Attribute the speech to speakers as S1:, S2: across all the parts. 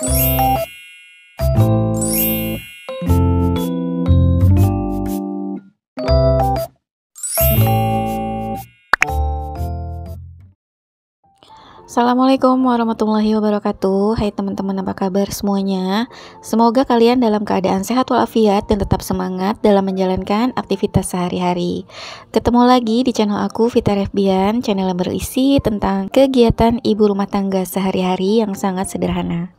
S1: Assalamualaikum warahmatullahi wabarakatuh. Hai teman-teman, apa kabar semuanya? Semoga kalian dalam keadaan sehat walafiat dan tetap semangat dalam menjalankan aktivitas sehari-hari. Ketemu lagi di channel aku, Vita Refbian, channel yang berisi tentang kegiatan ibu rumah tangga sehari-hari yang sangat sederhana.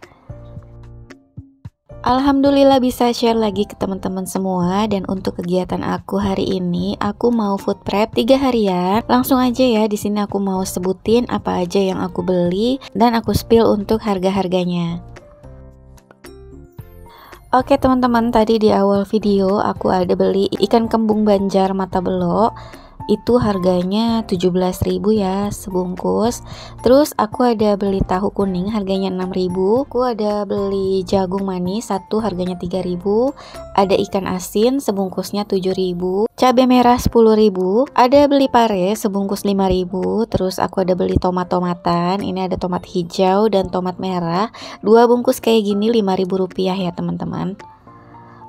S1: Alhamdulillah bisa share lagi ke teman-teman semua. Dan untuk kegiatan aku hari ini, aku mau food prep 3 harian. Langsung aja ya, di sini aku mau sebutin apa aja yang aku beli dan aku spill untuk harga-harganya. Oke teman-teman, tadi di awal video aku ada beli ikan kembung Banjar mata belok. Itu harganya 17.000 ya sebungkus. Terus aku ada beli tahu kuning harganya 6.000. Aku ada beli jagung manis satu harganya 3.000. Ada ikan asin sebungkusnya 7.000. Cabai merah 10.000. Ada beli pare sebungkus 5.000. Terus aku ada beli tomat-tomatan. Ini ada tomat hijau dan tomat merah. 2 bungkus kayak gini 5.000 rupiah ya teman-teman.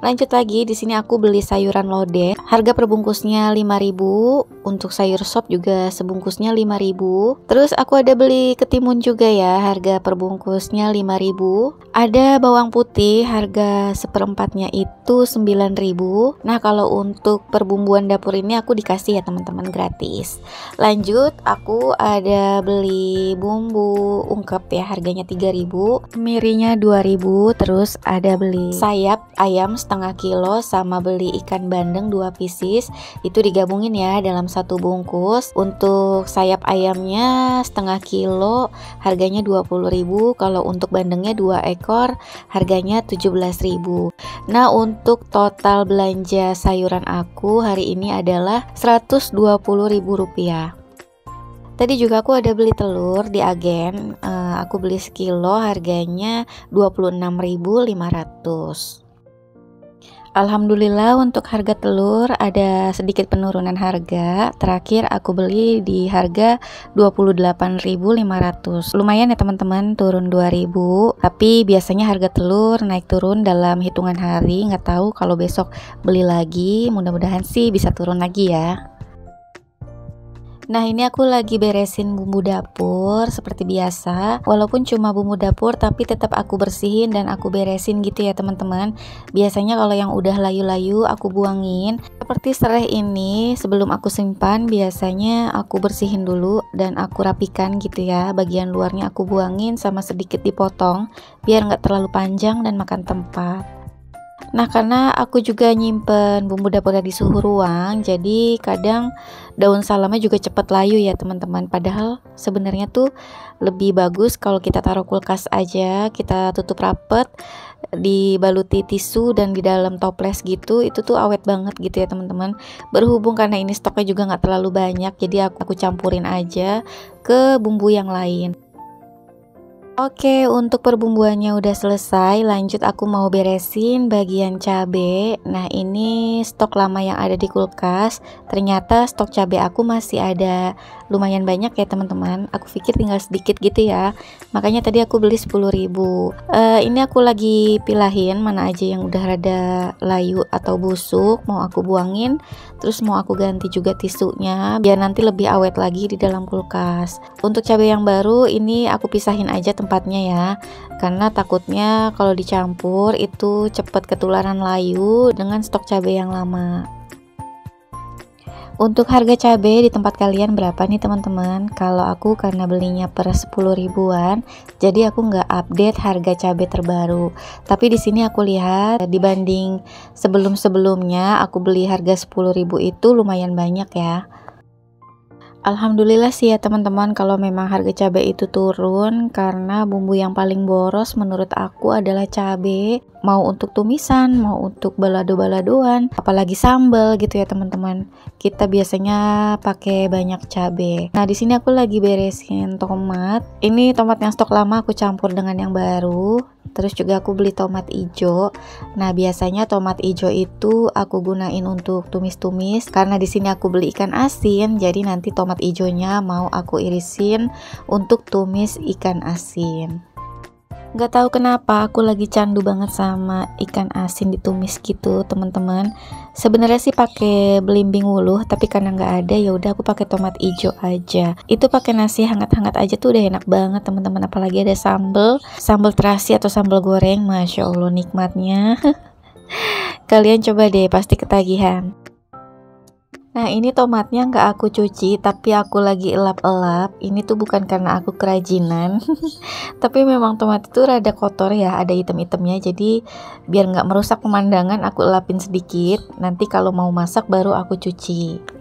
S1: Lanjut lagi, di sini aku beli sayuran lodeh. Harga perbungkusnya 5.000. Untuk sayur sop juga sebungkusnya 5.000. Terus aku ada beli ketimun juga ya, harga perbungkusnya 5.000. Ada bawang putih, harga seperempatnya itu 9.000. Nah, kalau untuk perbumbuan dapur ini aku dikasih ya teman-teman, gratis. Lanjut, aku ada beli bumbu ungkep ya, harganya 3.000. Kemirinya 2.000. Terus ada beli sayap ayam setengah kilo sama beli ikan bandeng 2 pieces, itu digabungin ya dalam satu bungkus. Untuk sayap ayamnya setengah kilo harganya 20.000. Kalau untuk bandengnya 2 ekor harganya 17.000. Nah, untuk total belanja sayuran aku hari ini adalah 120.000 rupiah. Tadi juga aku ada beli telur di agen. Aku beli sekilo harganya 26.500. Alhamdulillah untuk harga telur ada sedikit penurunan harga. Terakhir aku beli di harga 28.500. Lumayan ya teman-teman, turun 2.000. Tapi biasanya harga telur naik turun dalam hitungan hari. Nggak tahu kalau besok beli lagi, mudah-mudahan sih bisa turun lagi ya. Nah, ini aku lagi beresin bumbu dapur seperti biasa. Walaupun cuma bumbu dapur tapi tetap aku bersihin dan aku beresin gitu ya teman-teman. Biasanya kalau yang udah layu-layu aku buangin. Seperti serai ini sebelum aku simpan biasanya aku bersihin dulu dan aku rapikan gitu ya. Bagian luarnya aku buangin sama sedikit dipotong biar nggak terlalu panjang dan makan tempat. Nah, karena aku juga nyimpen bumbu dapur di suhu ruang, jadi kadang daun salamnya juga cepet layu ya teman-teman. Padahal sebenarnya tuh lebih bagus kalau kita taruh kulkas aja, kita tutup rapet, dibaluti tisu dan di dalam toples gitu, itu tuh awet banget gitu ya teman-teman. Berhubung karena ini stoknya juga nggak terlalu banyak, jadi aku campurin aja ke bumbu yang lain. Oke, untuk perbumbuannya udah selesai. Lanjut aku mau beresin bagian cabe. Nah, ini stok lama yang ada di kulkas. Ternyata stok cabe aku masih ada lumayan banyak ya teman-teman. Aku pikir tinggal sedikit gitu ya. Makanya tadi aku beli 10.000. Ini aku lagi pilahin mana aja yang udah rada layu atau busuk, mau aku buangin. Terus mau aku ganti juga tisunya biar nanti lebih awet lagi di dalam kulkas. Untuk cabai yang baru ini aku pisahin aja tempatnya ya, karena takutnya kalau dicampur itu cepet ketularan layu dengan stok cabai yang lama. Untuk harga cabai di tempat kalian berapa nih teman-teman? Kalau aku karena belinya per 10 ribuan, jadi aku nggak update harga cabai terbaru. Tapi di sini aku lihat dibanding sebelum-sebelumnya aku beli harga 10.000 itu lumayan banyak ya. Alhamdulillah sih ya teman-teman kalau memang harga cabai itu turun, karena bumbu yang paling boros menurut aku adalah cabai. Mau untuk tumisan, mau untuk balado-baladoan, apalagi sambal gitu ya teman-teman. Kita biasanya pakai banyak cabai. Nah, di sini aku lagi beresin tomat. Ini tomat yang stok lama aku campur dengan yang baru. Terus juga aku beli tomat hijau. Nah, biasanya tomat hijau itu aku gunain untuk tumis-tumis, karena di sini aku beli ikan asin, jadi nanti tomat hijaunya mau aku irisin untuk tumis ikan asin. Gak tahu kenapa aku lagi candu banget sama ikan asin ditumis gitu, teman-teman. Sebenarnya sih pakai belimbing wuluh, tapi karena nggak ada ya udah aku pakai tomat ijo aja. Itu pakai nasi hangat-hangat aja tuh udah enak banget, teman-teman. Apalagi ada sambal terasi atau sambal goreng, masya Allah nikmatnya. Kalian coba deh, pasti ketagihan. Nah, ini tomatnya nggak aku cuci, tapi aku lagi elap-elap. Ini tuh bukan karena aku kerajinan, tapi memang tomat itu rada kotor ya, ada item-itemnya. Jadi biar nggak merusak pemandangan, aku elapin sedikit. Nanti kalau mau masak baru aku cuci.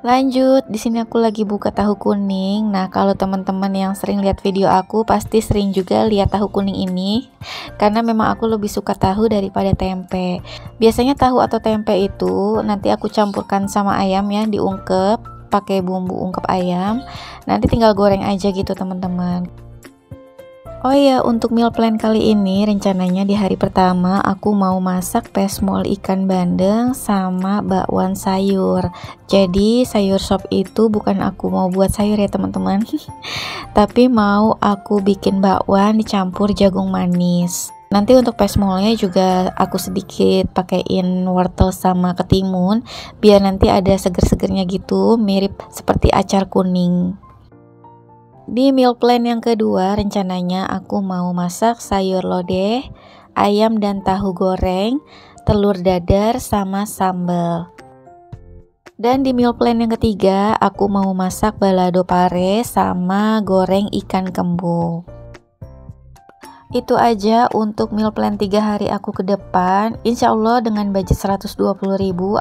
S1: Lanjut, di sini aku lagi buka tahu kuning. Nah, kalau teman-teman yang sering lihat video aku pasti sering juga lihat tahu kuning ini, karena memang aku lebih suka tahu daripada tempe. Biasanya tahu atau tempe itu nanti aku campurkan sama ayam ya, diungkep pakai bumbu ungkep ayam. Nanti tinggal goreng aja gitu, teman-teman. Oh iya, untuk meal plan kali ini rencananya di hari pertama aku mau masak pesmol ikan bandeng sama bakwan sayur. Jadi sayur sop itu bukan aku mau buat sayur ya teman-teman, tapi mau aku bikin bakwan dicampur jagung manis. Nanti untuk pesmolnya juga aku sedikit pakaiin wortel sama ketimun biar nanti ada seger-segernya gitu, mirip seperti acar kuning. Di meal plan yang kedua rencananya aku mau masak sayur lodeh, ayam dan tahu goreng, telur dadar sama sambal. Dan di meal plan yang ketiga aku mau masak balado pare sama goreng ikan kembung. Itu aja untuk meal plan 3 hari aku ke depan. Insya Allah dengan budget 120.000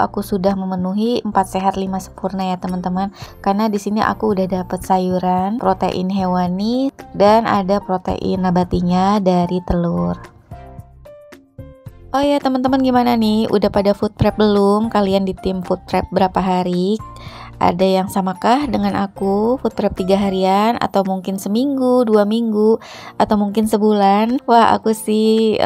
S1: aku sudah memenuhi 4 sehat 5 sempurna ya teman-teman. Karena di sini aku udah dapet sayuran, protein hewani, dan ada protein nabatinya dari telur. Oh ya teman-teman, gimana nih? Udah pada food prep belum? Kalian di tim food prep berapa hari? Ada yang samakah dengan aku food prep 3 harian atau mungkin seminggu, 2 minggu, atau mungkin sebulan? Wah, aku sih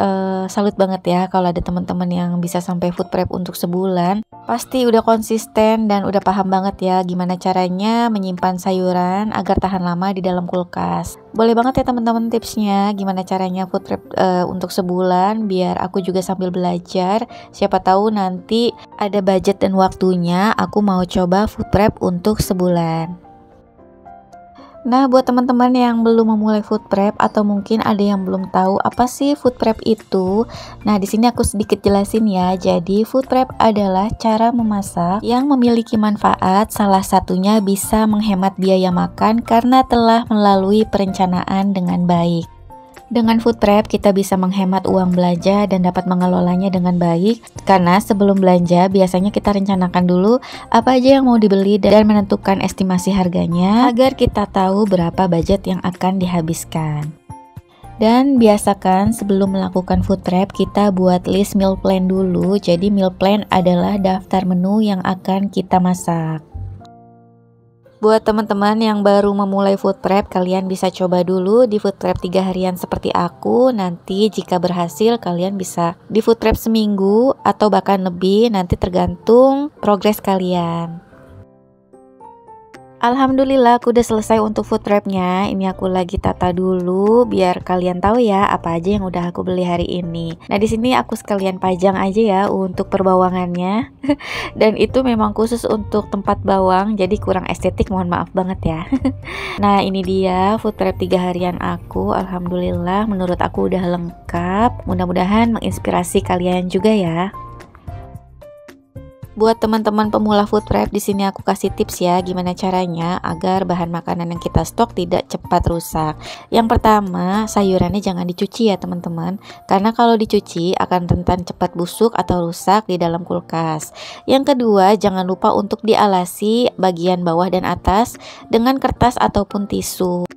S1: salut banget ya kalau ada teman-teman yang bisa sampai food prep untuk sebulan. Pasti udah konsisten dan udah paham banget ya gimana caranya menyimpan sayuran agar tahan lama di dalam kulkas. Boleh banget ya teman-teman tipsnya gimana caranya food prep untuk sebulan biar aku juga sambil belajar. Siapa tahu nanti ada budget dan waktunya aku mau coba food prep untuk sebulan. Nah, buat teman-teman yang belum memulai food prep atau mungkin ada yang belum tahu apa sih food prep itu. Nah, di sini aku sedikit jelasin ya. Jadi, food prep adalah cara memasak yang memiliki manfaat. Salah satunya bisa menghemat biaya makan karena telah melalui perencanaan dengan baik. Dengan food prep kita bisa menghemat uang belanja dan dapat mengelolanya dengan baik, karena sebelum belanja biasanya kita rencanakan dulu apa aja yang mau dibeli dan menentukan estimasi harganya agar kita tahu berapa budget yang akan dihabiskan. Dan biasakan sebelum melakukan food prep kita buat list meal plan dulu. Jadi meal plan adalah daftar menu yang akan kita masak. Buat teman-teman yang baru memulai food prep, kalian bisa coba dulu di food prep 3 harian seperti aku. Nanti jika berhasil kalian bisa di food prep seminggu atau bahkan lebih, nanti tergantung progres kalian. Alhamdulillah aku udah selesai untuk food prepnya. Ini aku lagi tata dulu biar kalian tahu ya apa aja yang udah aku beli hari ini. Nah, di sini aku sekalian pajang aja ya untuk perbawangannya. Dan itu memang khusus untuk tempat bawang, jadi kurang estetik, mohon maaf banget ya. Nah, ini dia food prep 3 harian aku. Alhamdulillah menurut aku udah lengkap. Mudah-mudahan menginspirasi kalian juga ya. Buat teman-teman pemula food prep, di sini aku kasih tips ya gimana caranya agar bahan makanan yang kita stok tidak cepat rusak. Yang pertama, sayurannya jangan dicuci ya teman-teman, karena kalau dicuci akan rentan cepat busuk atau rusak di dalam kulkas. Yang kedua, jangan lupa untuk dialasi bagian bawah dan atas dengan kertas ataupun tisu.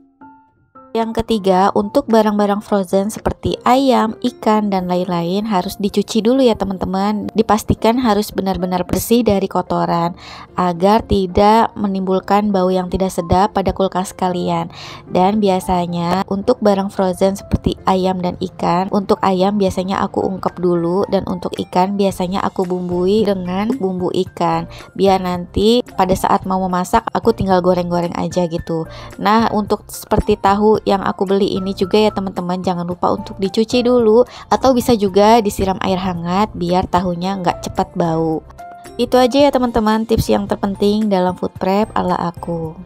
S1: Yang ketiga, untuk barang-barang frozen seperti ayam, ikan, dan lain-lain harus dicuci dulu ya teman-teman. Dipastikan harus benar-benar bersih dari kotoran agar tidak menimbulkan bau yang tidak sedap pada kulkas kalian. Dan biasanya untuk barang frozen seperti ayam dan ikan, untuk ayam biasanya aku ungkep dulu, dan untuk ikan biasanya aku bumbui dengan bumbu ikan biar nanti pada saat mau memasak aku tinggal goreng-goreng aja gitu. Nah, untuk seperti tahu yang aku beli ini juga ya teman-teman, jangan lupa untuk dicuci dulu, atau bisa juga disiram air hangat biar tahunya nggak cepat bau. Itu aja ya teman-teman, tips yang terpenting dalam food prep ala aku.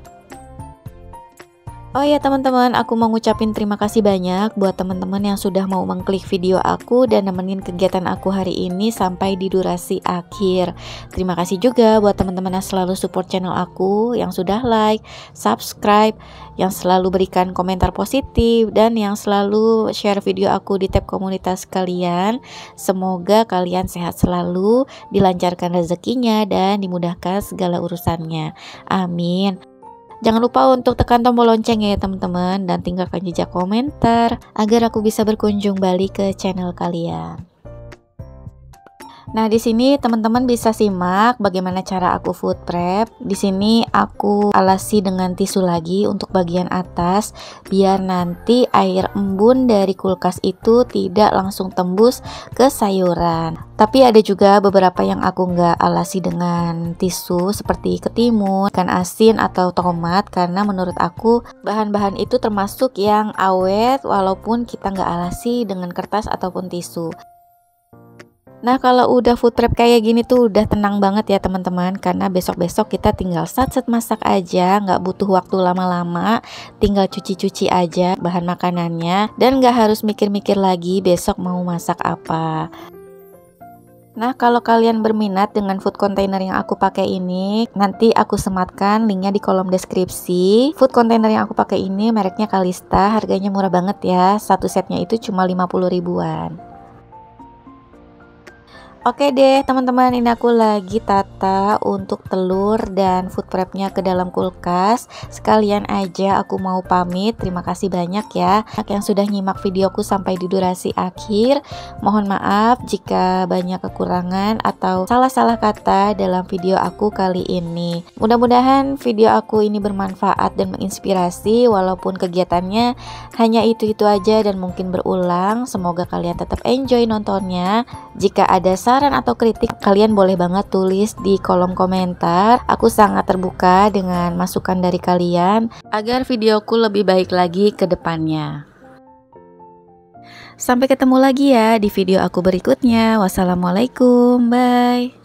S1: Oh ya teman-teman, aku mau ngucapin terima kasih banyak buat teman-teman yang sudah mau mengklik video aku dan nemenin kegiatan aku hari ini sampai di durasi akhir. Terima kasih juga buat teman-teman yang selalu support channel aku, yang sudah like, subscribe, yang selalu berikan komentar positif, dan yang selalu share video aku di tab komunitas kalian. Semoga kalian sehat selalu, dilancarkan rezekinya, dan dimudahkan segala urusannya. Amin. Jangan lupa untuk tekan tombol lonceng ya teman-teman, dan tinggalkan jejak komentar agar aku bisa berkunjung balik ke channel kalian. Nah, di sini teman-teman bisa simak bagaimana cara aku food prep. Di sini aku alasi dengan tisu lagi untuk bagian atas biar nanti air embun dari kulkas itu tidak langsung tembus ke sayuran. Tapi ada juga beberapa yang aku nggak alasi dengan tisu seperti ketimun, ikan asin atau tomat, karena menurut aku bahan-bahan itu termasuk yang awet walaupun kita nggak alasi dengan kertas ataupun tisu. Nah, kalau udah food prep kayak gini tuh udah tenang banget ya teman-teman, karena besok-besok kita tinggal sat-set masak aja, nggak butuh waktu lama-lama, tinggal cuci-cuci aja bahan makanannya, dan nggak harus mikir-mikir lagi besok mau masak apa. Nah, kalau kalian berminat dengan food container yang aku pakai ini, nanti aku sematkan linknya di kolom deskripsi. Food container yang aku pakai ini mereknya Kalista, harganya murah banget ya, satu setnya itu cuma 50 ribuan. Oke deh teman-teman, ini aku lagi tata untuk telur dan food prepnya ke dalam kulkas. Sekalian aja aku mau pamit. Terima kasih banyak ya yang sudah nyimak videoku sampai di durasi akhir. Mohon maaf jika banyak kekurangan atau salah-salah kata dalam video aku kali ini. Mudah-mudahan video aku ini bermanfaat dan menginspirasi, walaupun kegiatannya hanya itu-itu aja dan mungkin berulang. Semoga kalian tetap enjoy nontonnya. Jika ada saran atau kritik, kalian boleh banget tulis di kolom komentar. Aku sangat terbuka dengan masukan dari kalian agar videoku lebih baik lagi ke depannya. Sampai ketemu lagi ya di video aku berikutnya. Wassalamualaikum, bye.